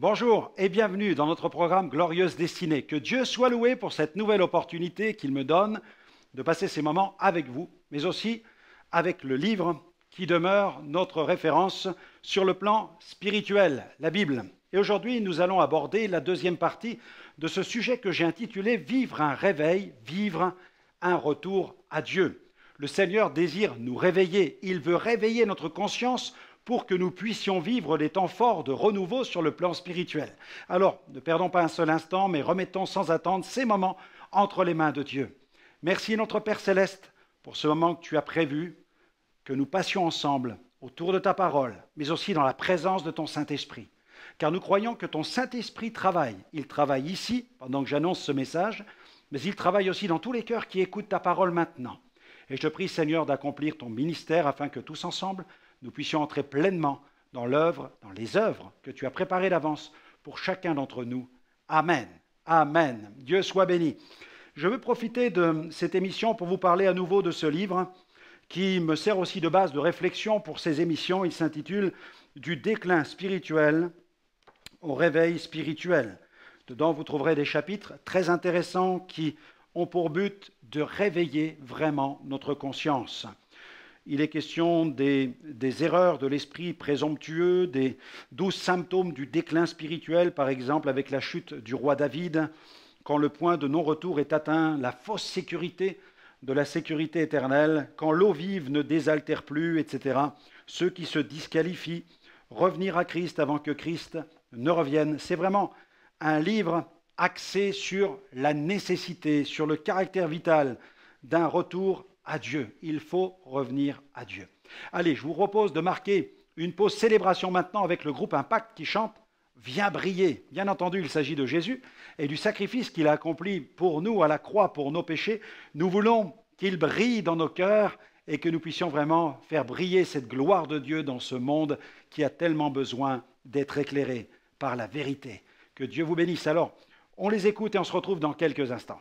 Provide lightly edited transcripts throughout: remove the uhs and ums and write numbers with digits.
Bonjour et bienvenue dans notre programme Glorieuse Destinée. Que Dieu soit loué pour cette nouvelle opportunité qu'il me donne de passer ces moments avec vous, mais aussi avec le livre qui demeure notre référence sur le plan spirituel, la Bible. Et aujourd'hui, nous allons aborder la deuxième partie de ce sujet que j'ai intitulé « Vivre un réveil, vivre un retour à Dieu ». Le Seigneur désire nous réveiller, il veut réveiller notre conscience pour que nous puissions vivre des temps forts de renouveau sur le plan spirituel. Alors, ne perdons pas un seul instant, mais remettons sans attendre ces moments entre les mains de Dieu. Merci notre Père Céleste pour ce moment que tu as prévu, que nous passions ensemble autour de ta parole, mais aussi dans la présence de ton Saint-Esprit. Car nous croyons que ton Saint-Esprit travaille. Il travaille ici, pendant que j'annonce ce message, mais il travaille aussi dans tous les cœurs qui écoutent ta parole maintenant. Et je te prie, Seigneur, d'accomplir ton ministère afin que tous ensemble, nous puissions entrer pleinement dans les œuvres que tu as préparées d'avance pour chacun d'entre nous. Amen. Amen. Dieu soit béni. Je veux profiter de cette émission pour vous parler à nouveau de ce livre qui me sert aussi de base de réflexion pour ces émissions. Il s'intitule « Du déclin spirituel au réveil spirituel ». Dedans, vous trouverez des chapitres très intéressants qui ont pour but de réveiller vraiment notre conscience. Il est question des erreurs de l'esprit présomptueux, des 12 symptômes du déclin spirituel, par exemple avec la chute du roi David, quand le point de non-retour est atteint, la fausse sécurité de la sécurité éternelle, quand l'eau vive ne désaltère plus, etc. Ceux qui se disqualifient, revenir à Christ avant que Christ ne revienne. C'est vraiment un livre axé sur la nécessité, sur le caractère vital d'un retour à Dieu. Il faut revenir à Dieu. Allez, je vous propose de marquer une pause célébration maintenant avec le groupe Impact qui chante « Viens briller ». Bien entendu, il s'agit de Jésus et du sacrifice qu'il a accompli pour nous à la croix, pour nos péchés. Nous voulons qu'il brille dans nos cœurs et que nous puissions vraiment faire briller cette gloire de Dieu dans ce monde qui a tellement besoin d'être éclairé par la vérité. Que Dieu vous bénisse. Alors, on les écoute et on se retrouve dans quelques instants.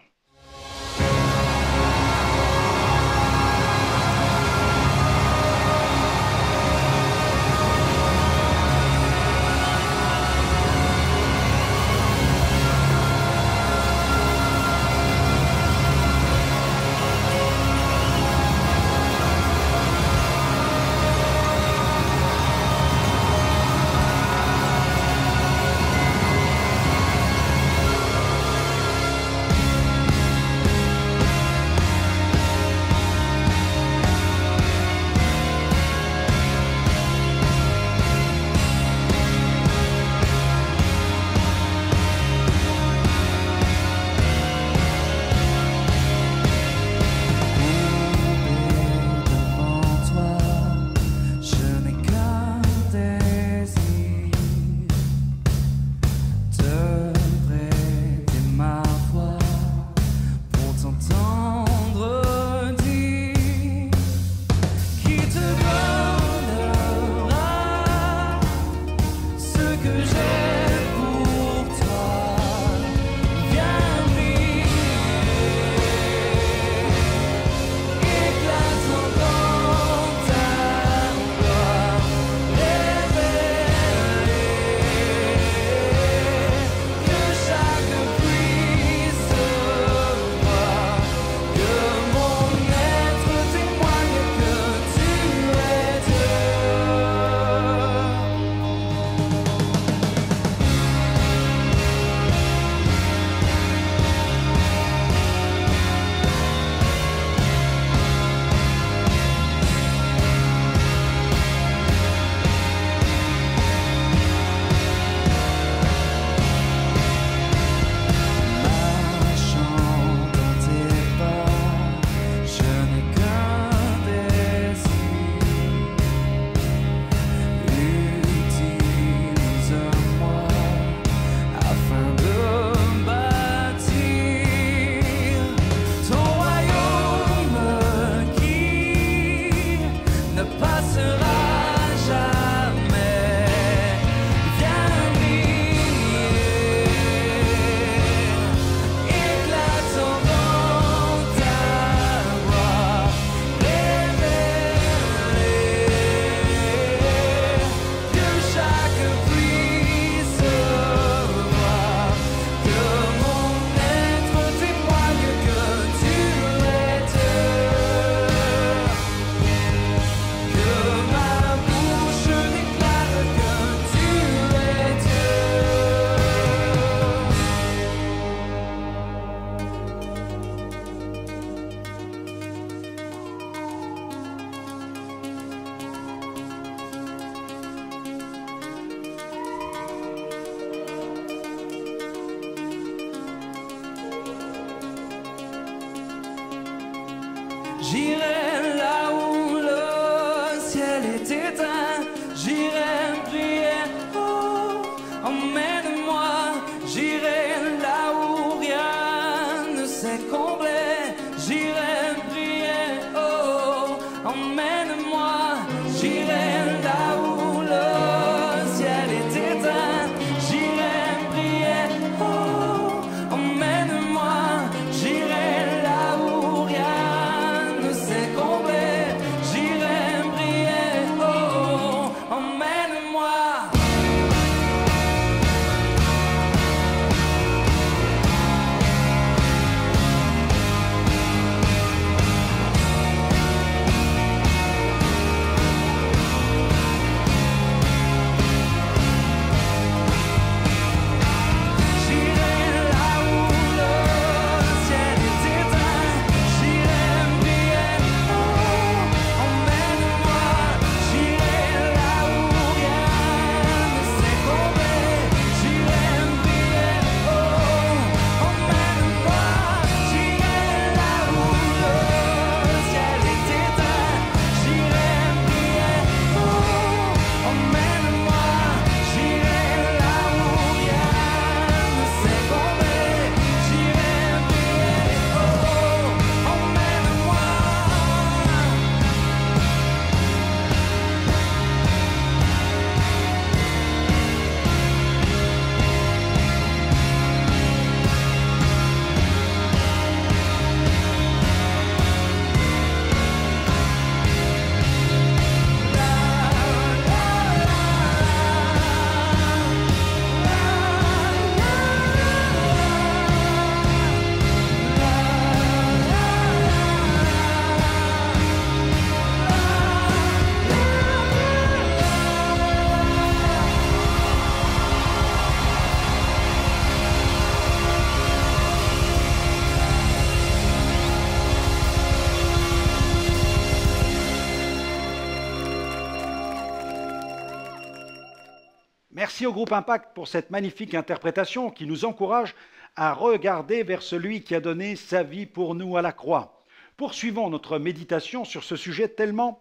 Merci au groupe Impact pour cette magnifique interprétation qui nous encourage à regarder vers celui qui a donné sa vie pour nous à la croix. Poursuivons notre méditation sur ce sujet tellement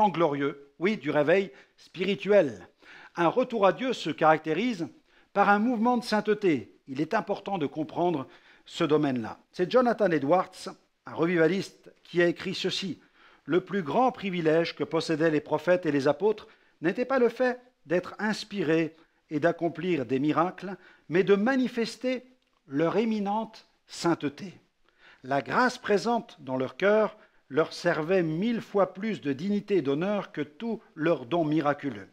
glorieux, oui, du réveil spirituel. Un retour à Dieu se caractérise par un mouvement de sainteté. Il est important de comprendre ce domaine-là. C'est Jonathan Edwards, un revivaliste, qui a écrit ceci. Le plus grand privilège que possédaient les prophètes et les apôtres n'était pas le fait d'être inspirés et d'accomplir des miracles, mais de manifester leur éminente sainteté. La grâce présente dans leur cœur leur servait 1000 fois plus de dignité et d'honneur que tous leurs dons miraculeux.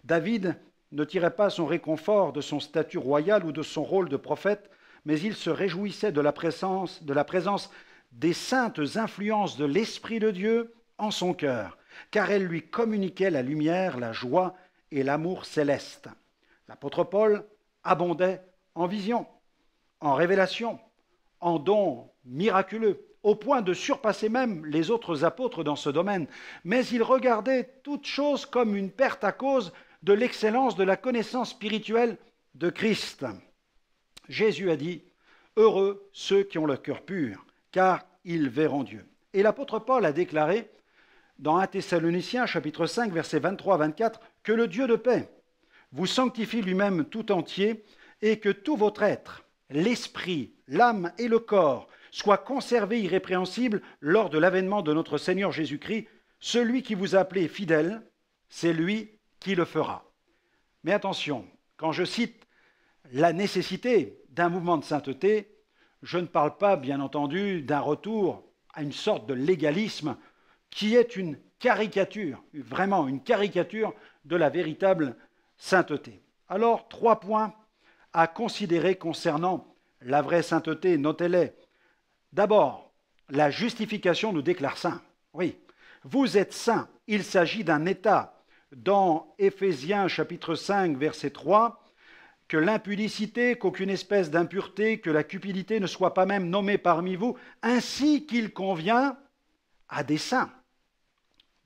David ne tirait pas son réconfort de son statut royal ou de son rôle de prophète, mais il se réjouissait de la présence des saintes influences de l'Esprit de Dieu en son cœur, car elles lui communiquaient la lumière, la joie et l'amour céleste. L'apôtre Paul abondait en visions, en révélations, en dons miraculeux, au point de surpasser même les autres apôtres dans ce domaine. Mais il regardait toutes choses comme une perte à cause de l'excellence de la connaissance spirituelle de Christ. Jésus a dit « Heureux ceux qui ont le cœur pur, car ils verront Dieu. » Et l'apôtre Paul a déclaré dans 1 Thessaloniciens chapitre 5 versets 23 à 24 que le Dieu de paix vous sanctifie lui-même tout entier et que tout votre être, l'esprit, l'âme et le corps soient conservés irrépréhensibles lors de l'avènement de notre Seigneur Jésus-Christ. Celui qui vous a appelé fidèle, c'est lui qui le fera. Mais attention, quand je cite la nécessité d'un mouvement de sainteté, je ne parle pas, bien entendu, d'un retour à une sorte de légalisme qui est une caricature, vraiment une caricature de la véritable sainteté. Alors, 3 points à considérer concernant la vraie sainteté, notez-les. D'abord, la justification nous déclare saints. Oui, vous êtes saints, il s'agit d'un état. Dans Éphésiens chapitre 5, verset 3, que l'impudicité, qu'aucune espèce d'impureté, que la cupidité ne soit pas même nommée parmi vous, ainsi qu'il convient à des saints.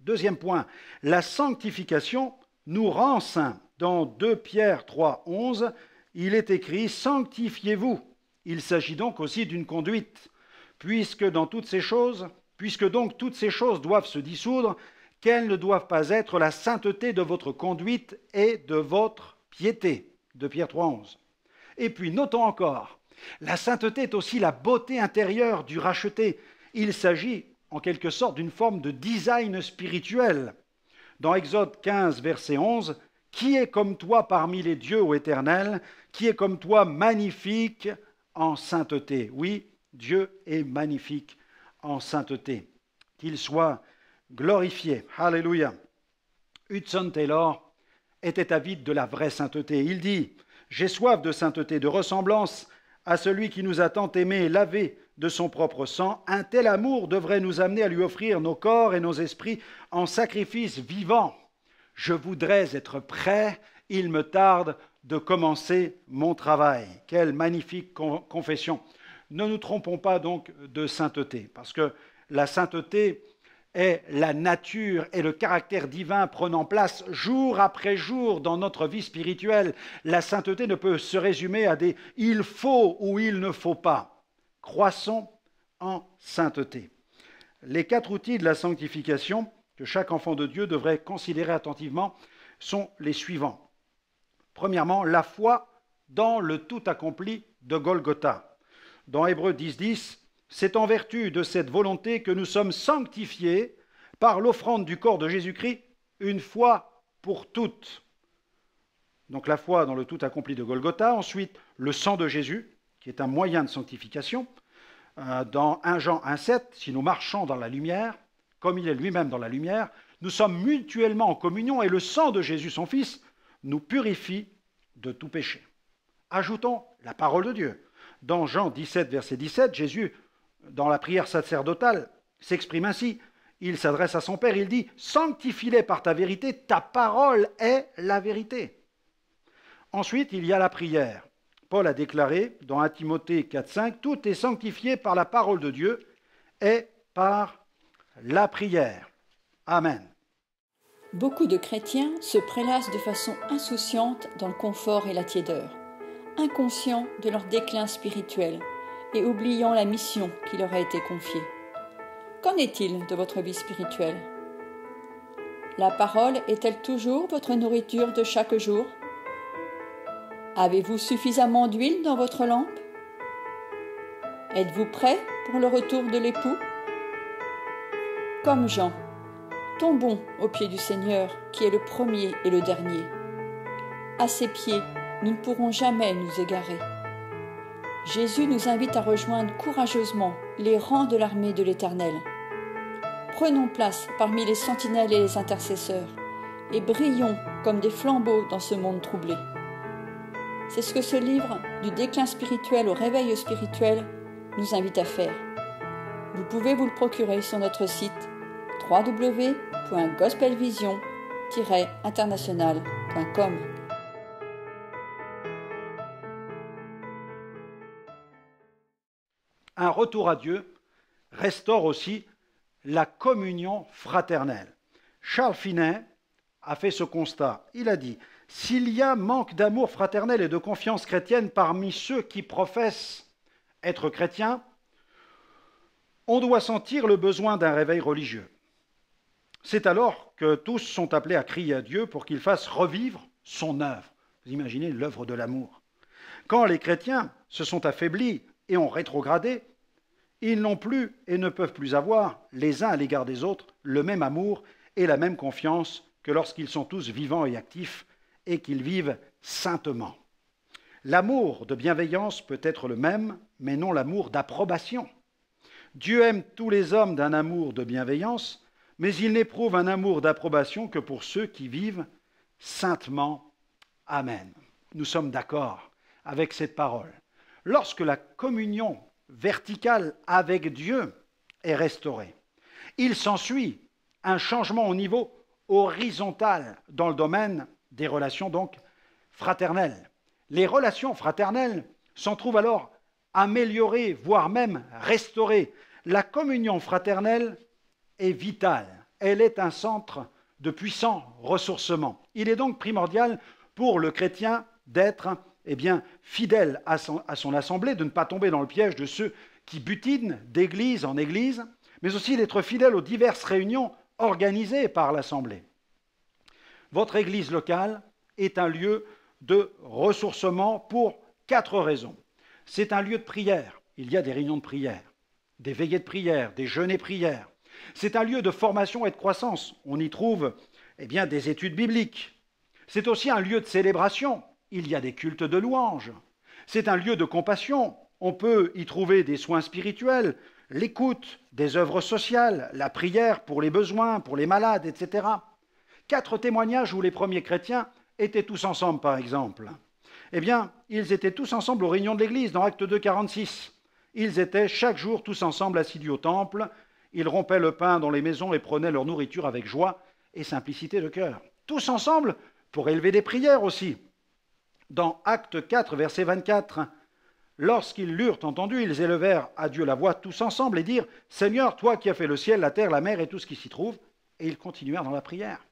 Deuxième point, la sanctification nous rend saints. Dans 2 Pierre 3, 11, il est écrit « Sanctifiez-vous ». Il s'agit donc aussi d'une conduite. Puisque donc toutes ces choses doivent se dissoudre, quelles ne doivent pas être la sainteté de votre conduite et de votre piété. 2 Pierre 3, 11. Et puis, notons encore, la sainteté est aussi la beauté intérieure du racheté. Il s'agit, en quelque sorte, d'une forme de design spirituel. Dans Exode 15, verset 11, « Qui est comme toi parmi les dieux, ô Éternel? Qui est comme toi magnifique en sainteté ?» Oui, Dieu est magnifique en sainteté. Qu'il soit glorifié. Alléluia. Hudson Taylor était avide de la vraie sainteté. Il dit « J'ai soif de sainteté, de ressemblance à celui qui nous a tant aimés et lavés de son propre sang. Un tel amour devrait nous amener à lui offrir nos corps et nos esprits en sacrifice vivant. Je voudrais être prêt, il me tarde de commencer mon travail. » Quelle magnifique confession. Ne nous trompons pas donc de sainteté, parce que la sainteté est la nature et le caractère divin prenant place jour après jour dans notre vie spirituelle. La sainteté ne peut se résumer à des « il faut » ou « il ne faut pas ». Croissons en sainteté. Les 4 outils de la sanctification que chaque enfant de Dieu devrait considérer attentivement sont les suivants. Premièrement, la foi dans le tout accompli de Golgotha. Dans Hébreux 10, 10, c'est en vertu de cette volonté que nous sommes sanctifiés par l'offrande du corps de Jésus-Christ une fois pour toutes. Donc la foi dans le tout accompli de Golgotha. Ensuite, le sang de Jésus, qui est un moyen de sanctification. Dans 1 Jean 1, 7, si nous marchons dans la lumière, comme il est lui-même dans la lumière, nous sommes mutuellement en communion et le sang de Jésus, son Fils, nous purifie de tout péché. Ajoutons la parole de Dieu. Dans Jean 17, verset 17, Jésus, dans la prière sacerdotale, s'exprime ainsi. Il s'adresse à son Père, il dit « Sanctifie-les par ta vérité, ta parole est la vérité. » Ensuite, il y a la prière. Paul a déclaré dans 1 Timothée 4, 5, « Tout est sanctifié par la parole de Dieu et par la prière. » Amen. Beaucoup de chrétiens se prélassent de façon insouciante dans le confort et la tiédeur, inconscients de leur déclin spirituel et oubliant la mission qui leur a été confiée. Qu'en est-il de votre vie spirituelle? La parole est-elle toujours votre nourriture de chaque jour? Avez-vous suffisamment d'huile dans votre lampe? Êtes-vous prêt pour le retour de l'époux? Comme Jean, tombons aux pieds du Seigneur, qui est le premier et le dernier. À ses pieds, nous ne pourrons jamais nous égarer. Jésus nous invite à rejoindre courageusement les rangs de l'armée de l'Éternel. Prenons place parmi les sentinelles et les intercesseurs, et brillons comme des flambeaux dans ce monde troublé. C'est ce que ce livre, du déclin spirituel au réveil spirituel, nous invite à faire. Vous pouvez vous le procurer sur notre site www.gospelvision-international.com. Un retour à Dieu restaure aussi la communion fraternelle. Charles Finet a fait ce constat. Il a dit « S'il y a manque d'amour fraternel et de confiance chrétienne parmi ceux qui professent être chrétiens, on doit sentir le besoin d'un réveil religieux. C'est alors que tous sont appelés à crier à Dieu pour qu'il fasse revivre son œuvre. » Vous imaginez l'œuvre de l'amour. Quand les chrétiens se sont affaiblis et ont rétrogradé, ils n'ont plus et ne peuvent plus avoir, les uns à l'égard des autres, le même amour et la même confiance que lorsqu'ils sont tous vivants et actifs et qu'ils vivent saintement. L'amour de bienveillance peut être le même, mais non l'amour d'approbation. Dieu aime tous les hommes d'un amour de bienveillance, mais il n'éprouve un amour d'approbation que pour ceux qui vivent saintement. Amen. Nous sommes d'accord avec cette parole. Lorsque la communion verticale avec Dieu est restaurée, il s'ensuit un changement au niveau horizontal dans le domaine des relations donc fraternelles. Les relations fraternelles s'en trouvent alors améliorées, voire même restaurées. La communion fraternelle est vitale. Elle est un centre de puissant ressourcement. Il est donc primordial pour le chrétien d'être fidèle à son assemblée, de ne pas tomber dans le piège de ceux qui butinent d'église en église, mais aussi d'être fidèle aux diverses réunions organisées par l'assemblée. Votre église locale est un lieu de ressourcement pour 4 raisons. C'est un lieu de prière. Il y a des réunions de prière, des veillées de prière, des jeûnées prières. C'est un lieu de formation et de croissance. On y trouve des études bibliques. C'est aussi un lieu de célébration. Il y a des cultes de louanges. C'est un lieu de compassion. On peut y trouver des soins spirituels, l'écoute, des œuvres sociales, la prière pour les besoins, pour les malades, etc. 4 témoignages où les premiers chrétiens étaient tous ensemble, par exemple. Ils étaient tous ensemble aux réunions de l'Église, dans Actes 2, 46. Ils étaient chaque jour tous ensemble assidus au temple. Ils rompaient le pain dans les maisons et prenaient leur nourriture avec joie et simplicité de cœur. Tous ensemble pour élever des prières aussi. Dans Actes 4, verset 24, lorsqu'ils l'eurent entendu, ils élevèrent à Dieu la voix tous ensemble et dirent « Seigneur, toi qui as fait le ciel, la terre, la mer et tout ce qui s'y trouve », et ils continuèrent dans la prière.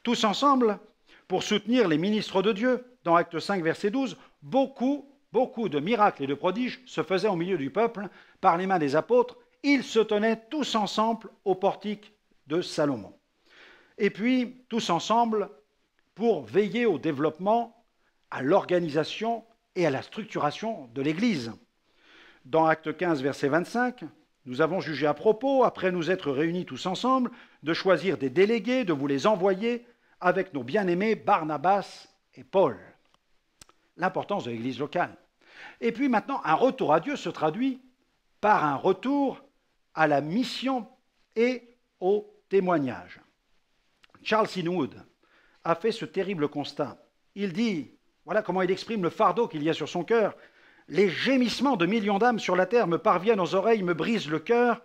Tous ensemble pour soutenir les ministres de Dieu. Dans Actes 5, verset 12, beaucoup de miracles et de prodiges se faisaient au milieu du peuple par les mains des apôtres. Ils se tenaient tous ensemble au portique de Salomon. Et puis, tous ensemble pour veiller au développement, à l'organisation et à la structuration de l'Église. Dans Acte 15, verset 25, nous avons jugé à propos, après nous être réunis tous ensemble, de choisir des délégués, de vous les envoyer avec nos bien-aimés Barnabas et Paul. L'importance de l'Église locale. Et puis maintenant, un retour à Dieu se traduit par un retour à la mission et au témoignage. Charles Sinwood a fait ce terrible constat. Il dit, voilà comment il exprime le fardeau qu'il y a sur son cœur. « Les gémissements de millions d'âmes sur la terre me parviennent aux oreilles, me brisent le cœur.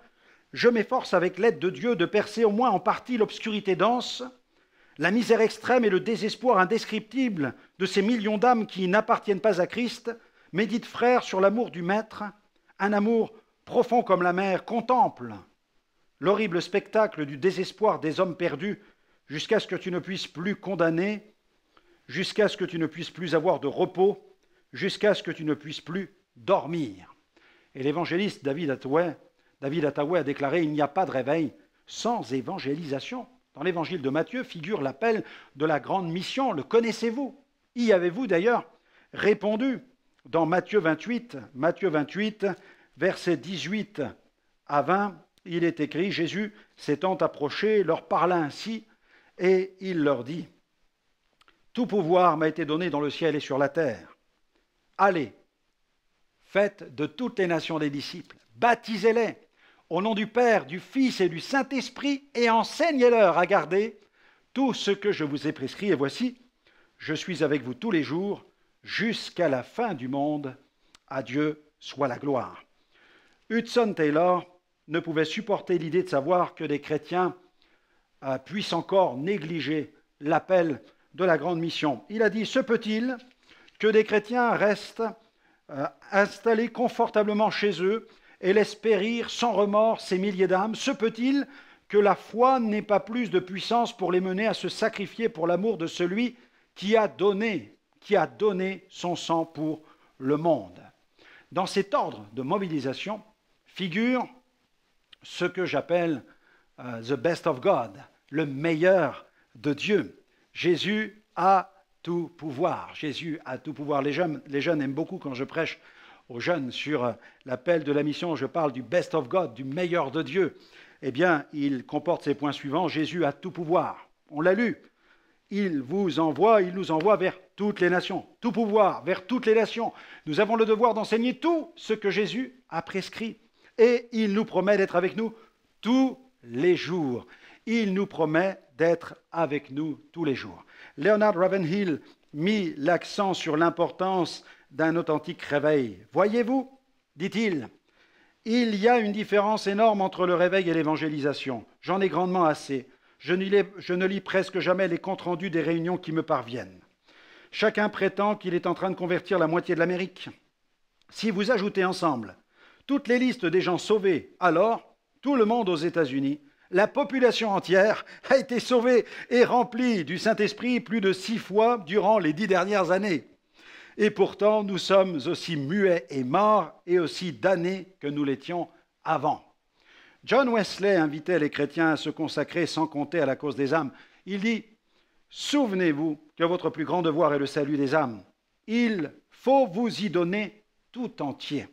Je m'efforce avec l'aide de Dieu de percer au moins en partie l'obscurité dense, la misère extrême et le désespoir indescriptible de ces millions d'âmes qui n'appartiennent pas à Christ. Médite, frère, sur l'amour du Maître, un amour profond comme la mer, contemple l'horrible spectacle du désespoir des hommes perdus. jusqu'à ce que tu ne puisses plus condamner, jusqu'à ce que tu ne puisses plus avoir de repos, jusqu'à ce que tu ne puisses plus dormir. Et l'évangéliste David Hathaway a déclaré « Il n'y a pas de réveil sans évangélisation ». Dans l'évangile de Matthieu figure l'appel de la grande mission. Le connaissez-vous? Y avez-vous d'ailleurs répondu? Dans Matthieu 28, versets 18 à 20, il est écrit, Jésus s'étant approché, leur parla ainsi, et il leur dit, « Tout pouvoir m'a été donné dans le ciel et sur la terre. Allez, faites de toutes les nations des disciples, baptisez-les au nom du Père, du Fils et du Saint-Esprit, et enseignez-leur à garder tout ce que je vous ai prescrit. Et voici, je suis avec vous tous les jours, jusqu'à la fin du monde. À Dieu soit la gloire. » Hudson Taylor ne pouvait supporter l'idée de savoir que des chrétiens puissent encore négliger l'appel de la grande mission. Il a dit, se peut-il que des chrétiens restent installés confortablement chez eux et laissent périr sans remords ces milliers d'âmes? Se peut-il que la foi n'ait pas plus de puissance pour les mener à se sacrifier pour l'amour de celui qui a donné son sang pour le monde? Dans cet ordre de mobilisation figure ce que j'appelle the best of God, le meilleur de Dieu. Jésus a tout pouvoir. Jésus a tout pouvoir. Les jeunes aiment beaucoup quand je prêche aux jeunes sur l'appel de la mission, je parle du best of God, du meilleur de Dieu. Eh bien, il comporte ces points suivants. Jésus a tout pouvoir. On l'a lu. Il nous envoie vers toutes les nations. Tout pouvoir vers toutes les nations. Nous avons le devoir d'enseigner tout ce que Jésus a prescrit. Et il nous promet d'être avec nous tous les jours. Il nous promet d'être avec nous tous les jours. Leonard Ravenhill mit l'accent sur l'importance d'un authentique réveil. Voyez-vous, dit-il, il y a une différence énorme entre le réveil et l'évangélisation. J'en ai grandement assez. Je ne lis presque jamais les comptes rendus des réunions qui me parviennent. Chacun prétend qu'il est en train de convertir la moitié de l'Amérique. Si vous ajoutez ensemble toutes les listes des gens sauvés, alors tout le monde aux États-Unis, la population entière a été sauvée et remplie du Saint-Esprit plus de 6 fois durant les 10 dernières années. Et pourtant, nous sommes aussi muets et morts et aussi damnés que nous l'étions avant. John Wesley invitait les chrétiens à se consacrer sans compter à la cause des âmes. Il dit « Souvenez-vous que votre plus grand devoir est le salut des âmes. Il faut vous y donner tout entier.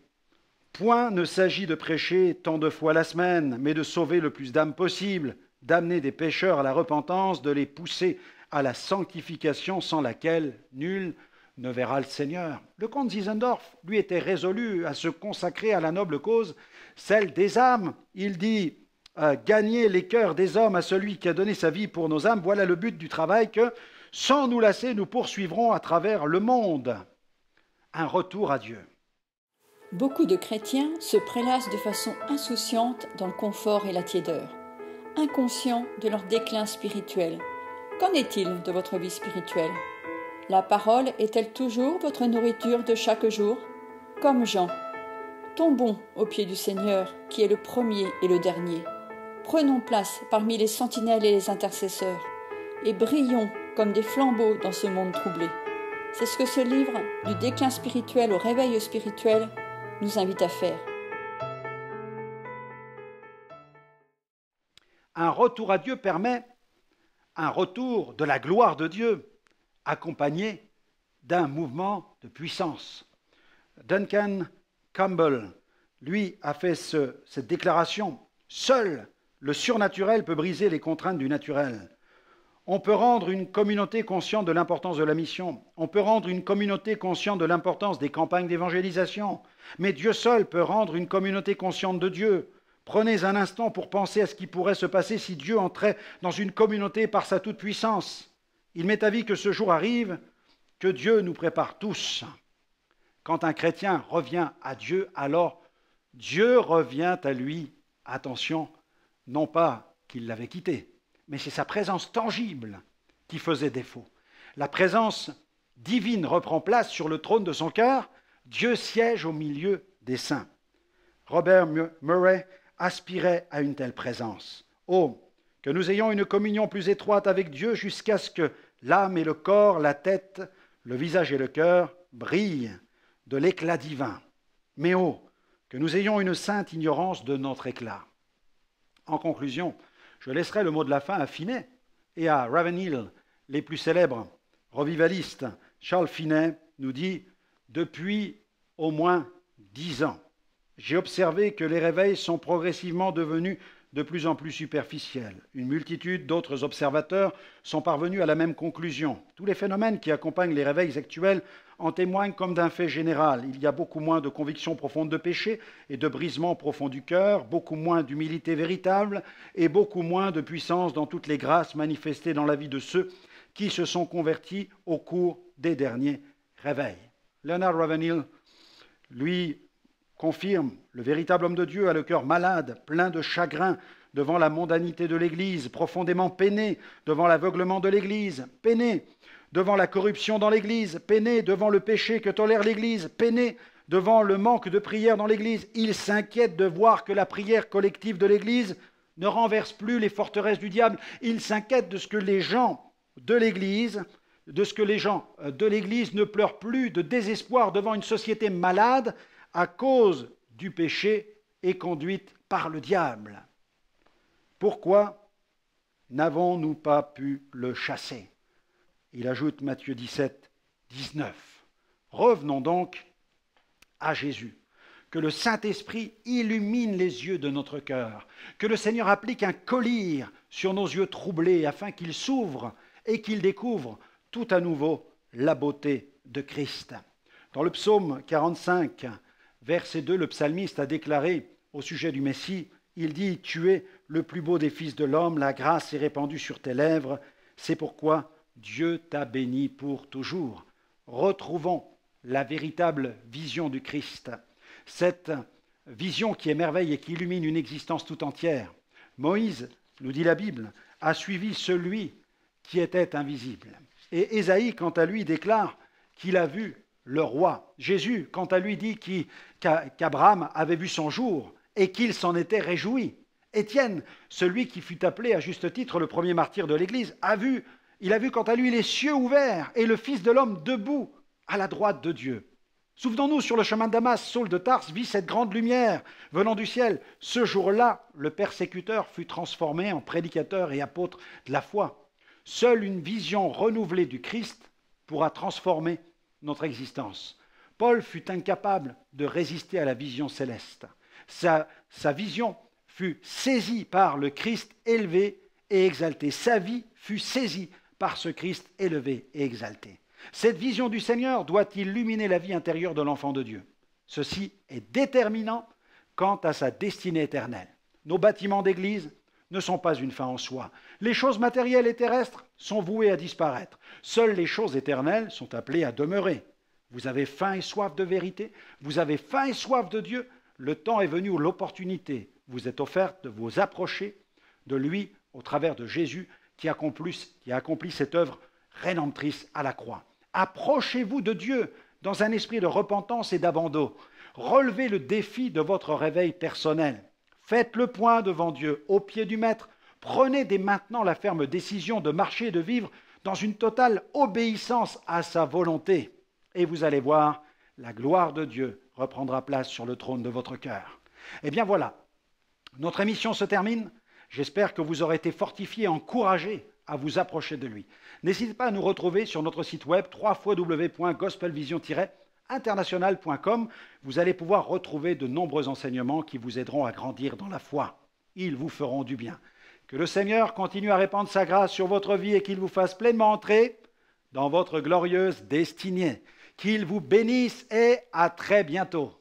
Point ne s'agit de prêcher tant de fois la semaine, mais de sauver le plus d'âmes possible, d'amener des pécheurs à la repentance, de les pousser à la sanctification sans laquelle nul ne verra le Seigneur. » Le comte Zinzendorf, lui, était résolu à se consacrer à la noble cause, celle des âmes. Il dit gagner les cœurs des hommes à celui qui a donné sa vie pour nos âmes, voilà le but du travail que, sans nous lasser, nous poursuivrons à travers le monde. Un retour à Dieu. Beaucoup de chrétiens se prélassent de façon insouciante dans le confort et la tiédeur, inconscients de leur déclin spirituel. Qu'en est-il de votre vie spirituelle? La parole est-elle toujours votre nourriture de chaque jour? Comme Jean, tombons aux pieds du Seigneur, qui est le premier et le dernier. Prenons place parmi les sentinelles et les intercesseurs, et brillons comme des flambeaux dans ce monde troublé. C'est ce que ce livre, du déclin spirituel au réveil spirituel, nous invite à faire. Un retour à Dieu permet un retour de la gloire de Dieu, accompagné d'un mouvement de puissance. Duncan Campbell, lui, a fait cette déclaration. Seul le surnaturel peut briser les contraintes du naturel. On peut rendre une communauté consciente de l'importance de la mission. On peut rendre une communauté consciente de l'importance des campagnes d'évangélisation. Mais Dieu seul peut rendre une communauté consciente de Dieu. Prenez un instant pour penser à ce qui pourrait se passer si Dieu entrait dans une communauté par sa toute-puissance. Il m'est avis que ce jour arrive, que Dieu nous prépare tous. Quand un chrétien revient à Dieu, alors Dieu revient à lui. Attention, non pas qu'il l'avait quitté, mais c'est sa présence tangible qui faisait défaut. La présence divine reprend place sur le trône de son cœur. Dieu siège au milieu des saints. Robert Murray aspirait à une telle présence. Oh, que nous ayons une communion plus étroite avec Dieu jusqu'à ce que l'âme et le corps, la tête, le visage et le cœur brillent de l'éclat divin. Mais oh, que nous ayons une sainte ignorance de notre éclat. En conclusion, je laisserai le mot de la fin à Finney et à Ravenhill, les plus célèbres revivalistes. Charles Finney nous dit « Depuis au moins 10 ans, j'ai observé que les réveils sont progressivement devenus de plus en plus superficiels. Une multitude d'autres observateurs sont parvenus à la même conclusion. Tous les phénomènes qui accompagnent les réveils actuels en témoignent comme d'un fait général. Il y a beaucoup moins de conviction profonde de péché et de brisement profond du cœur, beaucoup moins d'humilité véritable et beaucoup moins de puissance dans toutes les grâces manifestées dans la vie de ceux qui se sont convertis au cours des derniers réveils. » Leonard Ravenhill, lui, confirme, le véritable homme de Dieu a le cœur malade, plein de chagrin devant la mondanité de l'Église, profondément peiné devant l'aveuglement de l'Église, peiné devant la corruption dans l'Église, peiné devant le péché que tolère l'Église, peiné devant le manque de prière dans l'Église. Il s'inquiète de voir que la prière collective de l'Église ne renverse plus les forteresses du diable. Il s'inquiète de ce que les gens de l'Église ne pleurent plus de désespoir devant une société malade à cause du péché et conduite par le diable. Pourquoi n'avons-nous pas pu le chasser? Il ajoute Matthieu 17, 19. Revenons donc à Jésus. Que le Saint-Esprit illumine les yeux de notre cœur, que le Seigneur applique un collier sur nos yeux troublés afin qu'ils s'ouvrent et qu'ils découvrent tout à nouveau la beauté de Christ. Dans le psaume 45, verset 2, le psalmiste a déclaré au sujet du Messie, il dit « Tu es le plus beau des fils de l'homme, la grâce est répandue sur tes lèvres, c'est pourquoi Dieu t'a béni pour toujours. » Retrouvons la véritable vision du Christ, cette vision qui émerveille et qui illumine une existence tout entière. Moïse, nous dit la Bible, a suivi celui qui était invisible. Et Ésaïe, quant à lui, déclare qu'il a vu le roi. Jésus, quant à lui, dit qu'Abraham avait vu son jour et qu'il s'en était réjoui. Étienne, celui qui fut appelé à juste titre le premier martyr de l'Église, il a vu quant à lui les cieux ouverts et le Fils de l'homme debout à la droite de Dieu. Souvenons-nous, sur le chemin de Damas, Saul de Tarse vit cette grande lumière venant du ciel. Ce jour-là, le persécuteur fut transformé en prédicateur et apôtre de la foi. Seule une vision renouvelée du Christ pourra transformer notre existence. Paul fut incapable de résister à la vision céleste. Sa vision fut saisie par le Christ élevé et exalté. Sa vie fut saisie par ce Christ élevé et exalté. Cette vision du Seigneur doit illuminer la vie intérieure de l'enfant de Dieu. Ceci est déterminant quant à sa destinée éternelle. Nos bâtiments d'église ne sont pas une fin en soi. Les choses matérielles et terrestres sont vouées à disparaître. Seules les choses éternelles sont appelées à demeurer. Vous avez faim et soif de vérité, vous avez faim et soif de Dieu. Le temps est venu où l'opportunité vous est offerte de vous approcher de lui au travers de Jésus qui a accompli cette œuvre rédemptrice à la croix. Approchez-vous de Dieu dans un esprit de repentance et d'abandon. Relevez le défi de votre réveil personnel. Faites le point devant Dieu, au pied du Maître. Prenez dès maintenant la ferme décision de marcher et de vivre dans une totale obéissance à sa volonté. Et vous allez voir, la gloire de Dieu reprendra place sur le trône de votre cœur. Eh bien voilà, notre émission se termine. J'espère que vous aurez été fortifiés, encouragés à vous approcher de lui. N'hésitez pas à nous retrouver sur notre site web www.gospelvision-international.com. Vous allez pouvoir retrouver de nombreux enseignements qui vous aideront à grandir dans la foi. Ils vous feront du bien. Que le Seigneur continue à répandre sa grâce sur votre vie et qu'il vous fasse pleinement entrer dans votre glorieuse destinée. Qu'il vous bénisse et à très bientôt.